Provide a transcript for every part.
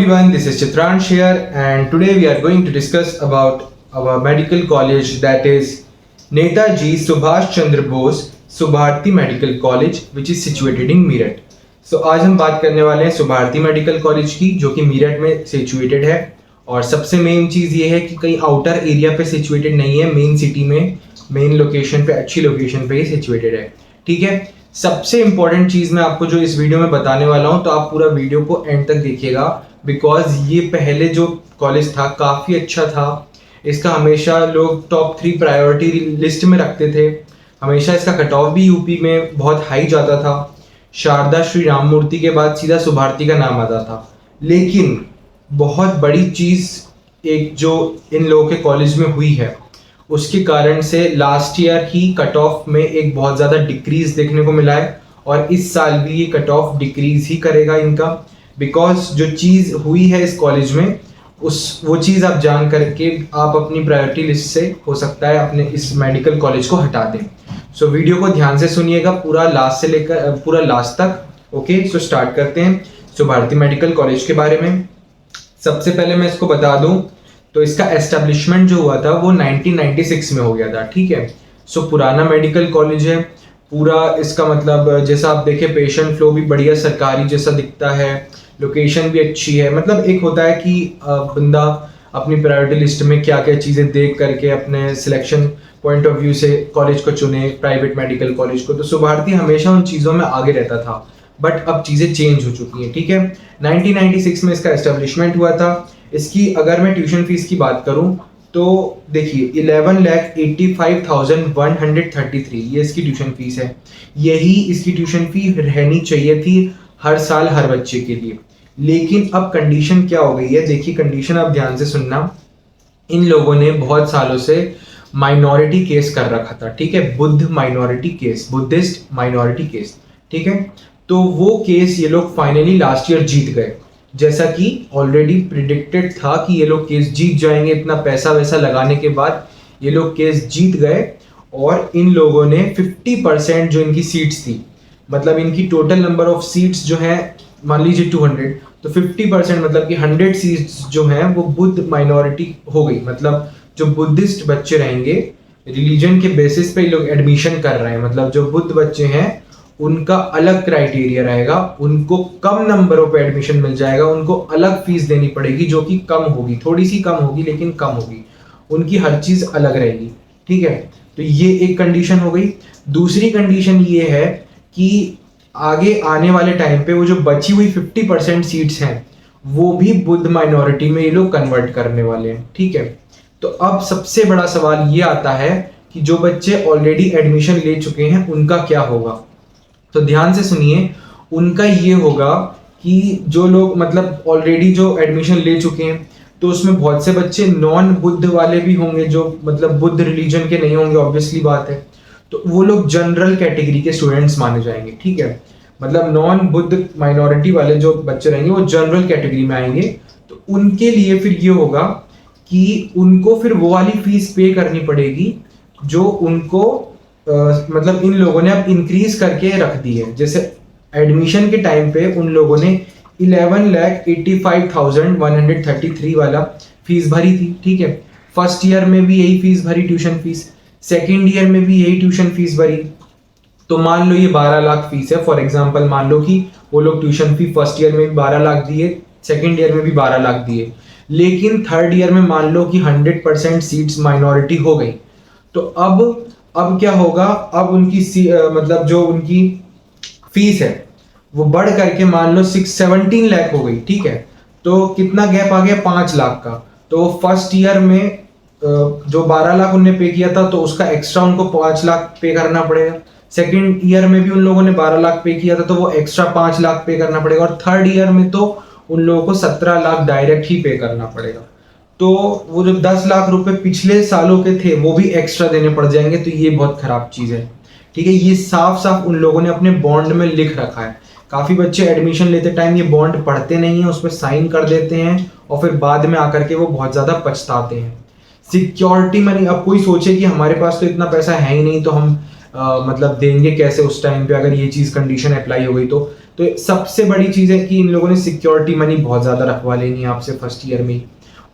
everyone, this is Chitransh here, and today we are going to discuss about our medical college, that is Netaji Subhash Chandra Bose Subharti Medical College, which is situated in Meerut. So आज हम बात करने वाले हैं Subharti medical college की, जो कि मीरठ में सिचुएटेड है। और सबसे मेन चीज़ ये है कि कहीं आउटर एरिया पे सिचुएटेड नहीं है, मेन सिटी में मेन लोकेशन पे, अच्छी लोकेशन पे ही सिचुएटेड है। ठीक है, सबसे इंपॉर्टेंट चीज़ मैं आपको जो इस वीडियो में बताने वाला हूँ, तो आप पूरा वीडियो को एंड तक देखिएगा, बिकॉज ये पहले जो कॉलेज था काफ़ी अच्छा था। इसका हमेशा लोग टॉप 3 प्रायोरिटी लिस्ट में रखते थे। हमेशा इसका कट ऑफ भी यूपी में बहुत हाई जाता था। शारदा श्री राम मूर्ति के बाद सीधा सुभारती का नाम आता था। लेकिन बहुत बड़ी चीज़ एक जो इन लोगों के कॉलेज में हुई है, उसके कारण से लास्ट ईयर ही कट ऑफ में एक बहुत ज़्यादा डिक्रीज देखने को मिला है, और इस साल भी ये कट ऑफ डिक्रीज ही करेगा इनका। बिकॉज जो चीज़ हुई है इस कॉलेज में, वो चीज़ आप जान करके आप अपनी प्रायोरिटी लिस्ट से हो सकता है अपने इस मेडिकल कॉलेज को हटा दें। सो वीडियो को ध्यान से सुनिएगा पूरा लास्ट से लेकर पूरा लास्ट तक। ओके, सो स्टार्ट करते हैं सुभारती मेडिकल कॉलेज के बारे में। सबसे पहले मैं इसको बता दूं तो इसका एस्टेब्लिशमेंट जो हुआ था वो 1996 में हो गया था। ठीक है, सो पुराना मेडिकल कॉलेज है पूरा। इसका मतलब जैसा आप देखें, पेशेंट फ्लो भी बढ़िया सरकारी जैसा दिखता है, लोकेशन भी अच्छी है। मतलब एक होता है कि बंदा अपनी प्रायोरिटी लिस्ट में क्या क्या चीज़ें देख करके अपने सिलेक्शन पॉइंट ऑफ व्यू से कॉलेज को चुने, प्राइवेट मेडिकल कॉलेज को। तो सुभारती हमेशा उन चीज़ों में आगे रहता था, बट अब चीज़ें चेंज हो चुकी हैं। ठीक है, 1996 में इसका एस्टेब्लिशमेंट हुआ था। इसकी अगर मैं ट्यूशन फीस की बात करूं तो देखिए 11,85,133 ये इसकी ट्यूशन फीस है। यही इसकी ट्यूशन फी रहनी चाहिए थी हर साल हर बच्चे के लिए। लेकिन अब कंडीशन क्या हो गई है, देखिए कंडीशन आप ध्यान से सुनना। इन लोगों ने बहुत सालों से माइनॉरिटी केस कर रखा था। ठीक है, Buddha minority case, Buddhist minority case. ठीक है, तो वो केस ये लोग फाइनली लास्ट ईयर जीत गए, जैसा कि ऑलरेडी प्रिडिक्टेड था कि ये लोग केस जीत जाएंगे। इतना पैसा वैसा लगाने के बाद ये लोग केस जीत गए, और इन लोगों ने 50% जो इनकी सीट्स थी, मतलब इनकी टोटल नंबर ऑफ सीट्स जो है मान लीजिए 200, तो 50% मतलब कि 100 सीट्स जो हैं वो बुद्ध माइनॉरिटी हो गई। मतलब जो बुद्धिस्ट बच्चे रहेंगे, रिलीजन के बेसिस पे ये लोग एडमिशन कर रहे हैं, मतलब जो बुद्ध बच्चे हैं उनका अलग क्राइटेरिया रहेगा, उनको कम नंबरों पे एडमिशन मिल जाएगा, उनको अलग फीस देनी पड़ेगी जो कि कम होगी, थोड़ी सी कम होगी लेकिन कम होगी, उनकी हर चीज़ अलग रहेगी। ठीक है, तो ये एक कंडीशन हो गई। दूसरी कंडीशन ये है कि आगे आने वाले टाइम पे वो जो बची हुई 50% सीट्स हैं वो भी बुद्ध माइनॉरिटी में ये लोग कन्वर्ट करने वाले हैं। ठीक है, तो अब सबसे बड़ा सवाल ये आता है कि जो बच्चे ऑलरेडी एडमिशन ले चुके हैं उनका क्या होगा। तो ध्यान से सुनिए, उनका ये होगा कि जो लोग मतलब ऑलरेडी जो एडमिशन ले चुके हैं, तो उसमें बहुत से बच्चे नॉन बुद्ध वाले भी होंगे, जो मतलब बुद्ध रिलीजन के नहीं होंगे, ऑब्वियसली बात है। तो वो लोग जनरल कैटेगरी के स्टूडेंट्स माने जाएंगे। ठीक है, मतलब नॉन बुद्ध माइनॉरिटी वाले जो बच्चे रहेंगे वो जनरल कैटेगरी में आएंगे। तो उनके लिए फिर ये होगा कि उनको फिर वो वाली फीस पे करनी पड़ेगी जो उनको मतलब इन लोगों ने अब इंक्रीज करके रख दी है। जैसे एडमिशन के टाइम पे उन लोगों ने 11,85,133 वाला फीस भरी थी। ठीक है, फर्स्ट ईयर में भी यही फीस भरी, ट्यूशन फीस, सेकेंड ईयर में भी यही ट्यूशन फीस भरी। तो मान लो ये 12 लाख फीस है, फॉर एग्जाम्पल मान लो कि वो लोग ट्यूशन फी फर्स्ट ईयर में भी 12 लाख दिए, सेकेंड ईयर में भी 12 लाख दिए। लेकिन थर्ड ईयर में मान लो कि 100% सीट्स माइनॉरिटी हो गई, तो अब क्या होगा, अब उनकी मतलब जो उनकी फीस है वो बढ़ करके मान लो 17 लाख हो गई। ठीक है, तो कितना गैप आ गया, 5 लाख का। तो फर्स्ट ईयर में जो 12 लाख उनने पे किया था, तो उसका एक्स्ट्रा उनको 5 लाख पे करना पड़ेगा। सेकेंड ईयर में भी उन लोगों ने 12 लाख पे किया था, तो वो एक्स्ट्रा 5 लाख पे करना पड़ेगा। और थर्ड ईयर में तो उन लोगों को 17 लाख डायरेक्ट ही पे करना पड़ेगा। तो वो जो 10 लाख रुपए पिछले सालों के थे वो भी एक्स्ट्रा देने पड़ जाएंगे। तो ये बहुत खराब चीज़ है। ठीक है, ये साफ साफ उन लोगों ने अपने बॉन्ड में लिख रखा है। काफ़ी बच्चे एडमिशन लेते टाइम ये बॉन्ड पढ़ते नहीं हैं, उस पर साइन कर देते हैं, और फिर बाद में आकर के वो बहुत ज़्यादा पछताते हैं। सिक्योरिटी मनी, अब कोई सोचे कि हमारे पास तो इतना पैसा है ही नहीं, तो हम मतलब देंगे कैसे उस टाइम पे, अगर ये चीज़ कंडीशन अप्लाई हो गई तो तो सबसे बड़ी चीज़ है कि इन लोगों ने सिक्योरिटी मनी बहुत ज़्यादा रखवा लेनी है आपसे फर्स्ट ईयर में ही,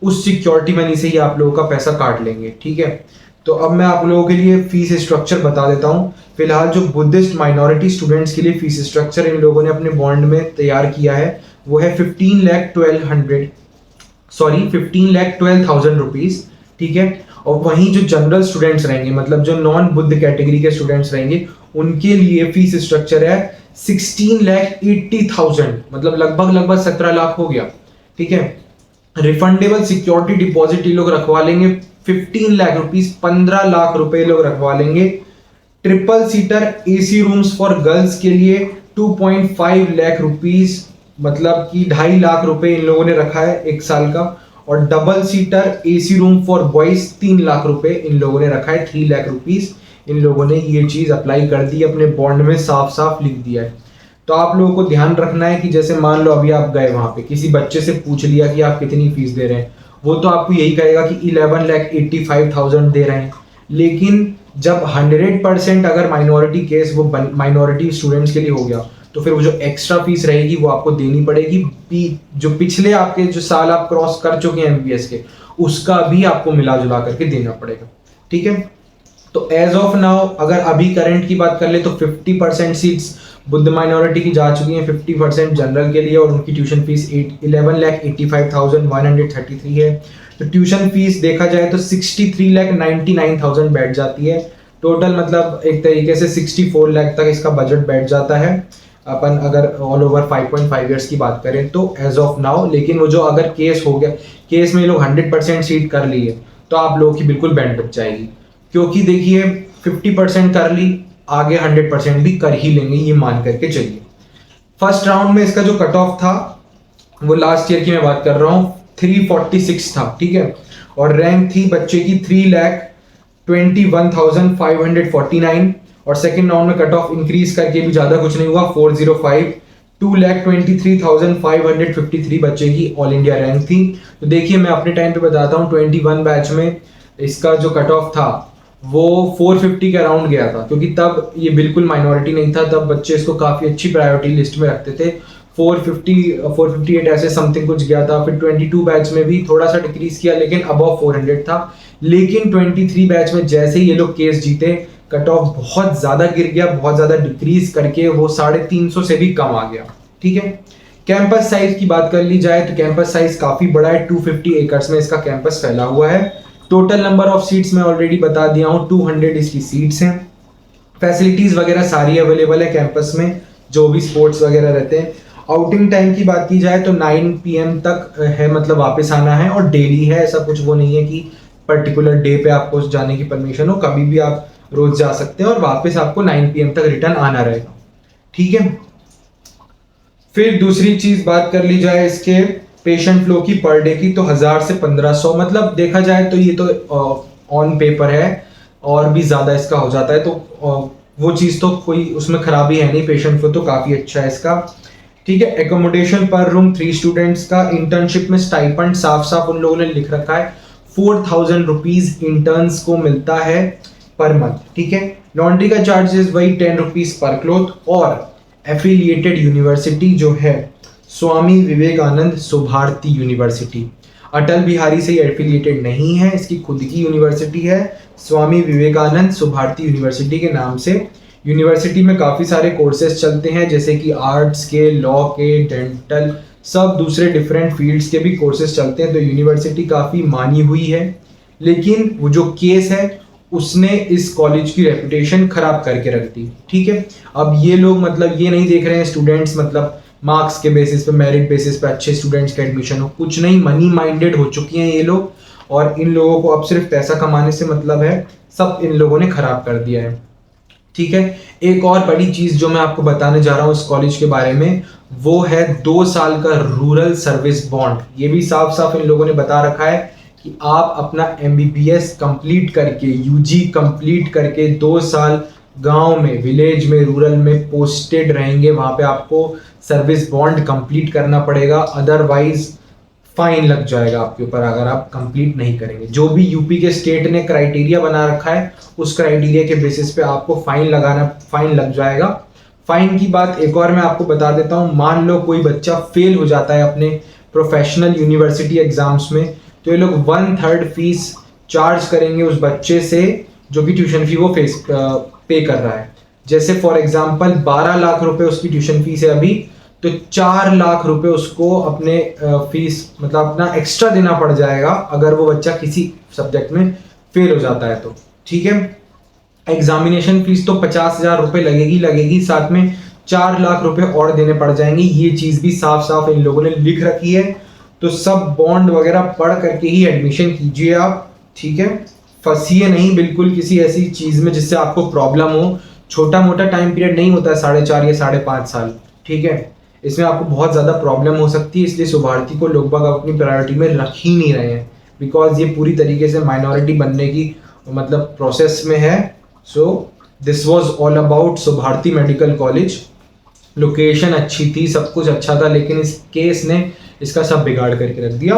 उस सिक्योरिटी मनी से ही आप लोगों का पैसा काट लेंगे, ठीक है। तो अब मैं आप लोगों के लिए फीस स्ट्रक्चर बता देता हूँ। फिलहाल जो बुद्धिस्ट माइनॉरिटी स्टूडेंट्स के लिए फीस स्ट्रक्चर इन लोगों ने अपने बॉन्ड में तैयार किया है वो है 15,12,000 रुपीज़, ठीक है। और वहीं जो जनरल स्टूडेंट्स रहेंगे, मतलब जो नॉन बुद्ध कैटेगरी के स्टूडेंट्स रहेंगे, उनके लिए फीस स्ट्रक्चर है 16,80,000, मतलब लगभग 17 लाख हो गया, ठीक है। रिफंडेबल सिक्योरिटी डिपॉजिट ये लोग रखवा लेंगे 15 लाख रुपीज, 15 लाख रुपए लोग रखवा लेंगे। Triple seater AC rooms for girls के लिए 2.5 लाख रुपीज, मतलब कि 2.5 लाख रुपए इन लोगों ने रखा है एक साल का। और double seater AC room for boys 3 lakh रुपए इन लोगों ने रखा है, 3 लाख रुपीज इन लोगों ने ये चीज अप्लाई कर दी, अपने बॉन्ड में साफ साफ लिख दिया है। तो आप लोगों को ध्यान रखना है कि जैसे मान लो अभी आप गए वहां पे, किसी बच्चे से पूछ लिया कि आप कितनी फीस दे रहे हैं, वो तो आपको यही कहेगा कि 11,85,000 दे रहे हैं। लेकिन जब 100% अगर माइनॉरिटी केस वो माइनॉरिटी स्टूडेंट्स के लिए हो गया, तो फिर वो जो एक्स्ट्रा फीस रहेगी वो आपको देनी पड़ेगी। जो पिछले आपके जो साल आप क्रॉस कर चुके हैं एमबीएस के, उसका भी आपको मिला जुला करके देना पड़ेगा, ठीक है। तो एज ऑफ नाउ अगर अभी करंट की बात कर ले तो 50% सीट्स बुद्ध माइनॉरिटी की जा चुकी हैं, 50% जनरल के लिए, और उनकी ट्यूशन फीस 11,85,133 है। तो ट्यूशन फीस देखा जाए तो 63,99,000 बैठ जाती है टोटल, मतलब एक तरीके से 64 लाख तक इसका बजट बैठ जाता है अपन अगर ऑल ओवर 5.5 ईयर्स की बात करें तो एज ऑफ नाउ। लेकिन वो जो अगर केस हो गया, केस में ये लोग 100% सीट कर ली है तो आप लोगों की बिल्कुल बैंड बच जाएगी, क्योंकि देखिए 50% कर ली, आगे 100% भी कर ही लेंगे, ये मान करके चलिए। फर्स्ट राउंड में इसका जो कट ऑफ था वो लास्ट ईयर की मैं बात कर रहा हूँ 346 था, ठीक है। और रैंक थी बच्चे की 3,21,549, और सेकंड राउंड में कट ऑफ इंक्रीज करके भी ज्यादा कुछ नहीं हुआ, 405, 2,23,553 बच्चे की ऑल इंडिया रैंक थी। तो देखिए मैं अपने टाइम पे बताता हूँ, 21 बैच में इसका जो कट ऑफ था वो 450 के अराउंड गया था, क्योंकि तब ये बिल्कुल माइनॉरिटी नहीं था, तब बच्चे इसको काफी अच्छी प्रायोरिटी लिस्ट में रखते थे। 458 ऐसे समथिंग कुछ गया था। फिर 22 बैच में भी थोड़ा सा डिक्रीज किया, लेकिन अबव 400 था। लेकिन 23 बैच में जैसे ही ये लोग केस जीते, कट ऑफ बहुत ज्यादा गिर गया, बहुत ज्यादा डिक्रीज करके वो 350 से भी कम आ गया, ठीक है। कैंपस साइज की बात कर ली जाए तो कैंपस साइज काफी बड़ा है, 250 एकर्स में इसका कैंपस फैला हुआ है। टोटल नंबर ऑफ सीट्स मैं ऑलरेडी बता दिया हूँ, 200 इसकी सीट्स हैं। फैसिलिटीज वगैरह सारी अवेलेबल है कैंपस में, जो भी स्पोर्ट्स वगैरह रहते हैं। आउटिंग टाइम की बात की जाए तो 9 PM तक है, मतलब वापस आना है, और डेली है, ऐसा कुछ वो नहीं है कि पर्टिकुलर डे पे आपको जाने की परमिशन हो, कभी भी आप रोज जा सकते हैं, और वापस आपको 9 PM तक रिटर्न आना रहेगा, ठीक है। फिर दूसरी चीज बात कर ली जाए इसके पेशेंट फ्लो की पर डे की, तो 1000 से 1500, मतलब देखा जाए तो ये तो ऑन पेपर है, और भी ज्यादा इसका हो जाता है, तो वो चीज तो कोई उसमें खराबी है नहीं, पेशेंट फ्लो तो काफी अच्छा है इसका, ठीक है। एकोमोडेशन पर रूम 3 स्टूडेंट्स का। इंटर्नशिप में स्टाइपेंड साफ साफ उन लोगों ने लिख रखा है, 4,000 रुपीज इंटर्न्स को मिलता है पर मंथ, ठीक है। लॉन्ड्री का चार्जेस वही 10 रुपीज पर क्लॉथ। और एफिलिएटेड यूनिवर्सिटी जो है स्वामी विवेकानंद सुभारती यूनिवर्सिटी, अटल बिहारी से एफिलिएटेड नहीं है, इसकी खुद की यूनिवर्सिटी है, स्वामी विवेकानंद सुभारती यूनिवर्सिटी के नाम से। यूनिवर्सिटी में काफ़ी सारे कोर्सेज चलते हैं, जैसे कि आर्ट्स के, लॉ के, डेंटल, सब दूसरे डिफरेंट फील्ड्स के भी कोर्सेज चलते हैं। तो यूनिवर्सिटी काफ़ी मानी हुई है, लेकिन वो जो केस है उसने इस कॉलेज की रेपुटेशन खराब करके रख दी, ठीक है। अब ये लोग मतलब ये नहीं देख रहे हैं स्टूडेंट्स मतलब मार्क्स के बेसिस पे, मेरिट बेसिस पे अच्छे स्टूडेंट्स का एडमिशन हो, कुछ नहीं, मनी माइंडेड हो चुकी हैं ये लोग, और इन लोगों को अब सिर्फ पैसा कमाने से मतलब है, सब इन लोगों ने खराब कर दिया है, ठीक है। एक और बड़ी चीज जो मैं आपको बताने जा रहा हूँ इस कॉलेज के बारे में, वो है 2 साल का रूरल सर्विस बॉन्ड। ये भी साफ साफ इन लोगों ने बता रखा है कि आप अपना MBBS कंप्लीट करके, UG कंप्लीट करके 2 साल गांव में, विलेज में, रूरल में पोस्टेड रहेंगे, वहां पे आपको सर्विस बॉन्ड कंप्लीट करना पड़ेगा, अदरवाइज फाइन लग जाएगा आपके ऊपर अगर आप कंप्लीट नहीं करेंगे। जो भी यूपी के स्टेट ने क्राइटेरिया बना रखा है, उस क्राइटेरिया के बेसिस पे आपको फाइन लग जाएगा फाइन की बात एक और मैं आपको बता देता हूँ, मान लो कोई बच्चा फेल हो जाता है अपने प्रोफेशनल यूनिवर्सिटी एग्जाम्स में, तो ये लोग 1/3 फीस चार्ज करेंगे उस बच्चे से जो कि ट्यूशन फी वो पे कर रहा है। जैसे फॉर एग्जांपल 12 लाख रुपए उसकी ट्यूशन फीस है अभी, तो 4 लाख रुपए उसको अपने फीस मतलब अपना एक्स्ट्रा देना पड़ जाएगा अगर वो बच्चा किसी सब्जेक्ट में फेल हो जाता है तो। ठीक है, एग्जामिनेशन फीस तो 50,000 रुपए लगेगी, साथ में 4 लाख रुपए और देने पड़ जाएंगे। ये चीज भी साफ साफ इन लोगों ने लिख रखी है, तो सब बॉन्ड वगैरह पढ़ करके ही एडमिशन कीजिए आप। ठीक है, फंसिए नहीं बिल्कुल किसी ऐसी चीज में जिससे आपको प्रॉब्लम हो। छोटा मोटा टाइम पीरियड नहीं होता है 4.5 या 5.5 साल। ठीक है, इसमें आपको बहुत ज़्यादा प्रॉब्लम हो सकती है, इसलिए शुभार्थी को लोग बाग अपनी प्रायोरिटी में रख ही नहीं रहे हैं, बिकॉज ये पूरी तरीके से माइनॉरिटी बनने की मतलब प्रोसेस में है। So this was all about Shubharthi medical college. Location अच्छी थी, सब कुछ अच्छा था, लेकिन इस केस ने इसका सब बिगाड़ करके रख दिया।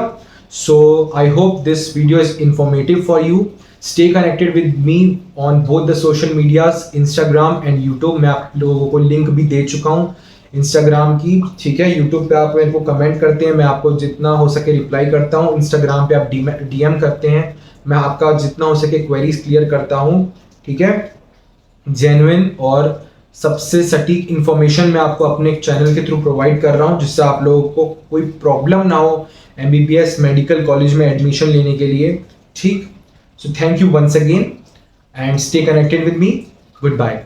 So I hope this video is informative for you. Stay connected with me on both the social medias, Instagram and YouTube. मैं आप लोगों को लिंक भी दे चुका हूँ इंस्टाग्राम की। ठीक है, यूट्यूब पे आप मेरे को कमेंट करते हैं, मैं आपको जितना हो सके रिप्लाई करता हूँ। इंस्टाग्राम पे आप डीएम करते हैं, मैं आपका जितना हो सके क्वेरीज क्लियर करता हूँ। ठीक है, जेन्युइन और सबसे सटीक इन्फॉर्मेशन मैं आपको अपने चैनल के थ्रू प्रोवाइड कर रहा हूँ, जिससे आप लोगों को कोई प्रॉब्लम ना हो एमबीबीएस मेडिकल कॉलेज में एडमिशन लेने के लिए। ठीक, so thank you once again and stay connected with me. Good bye.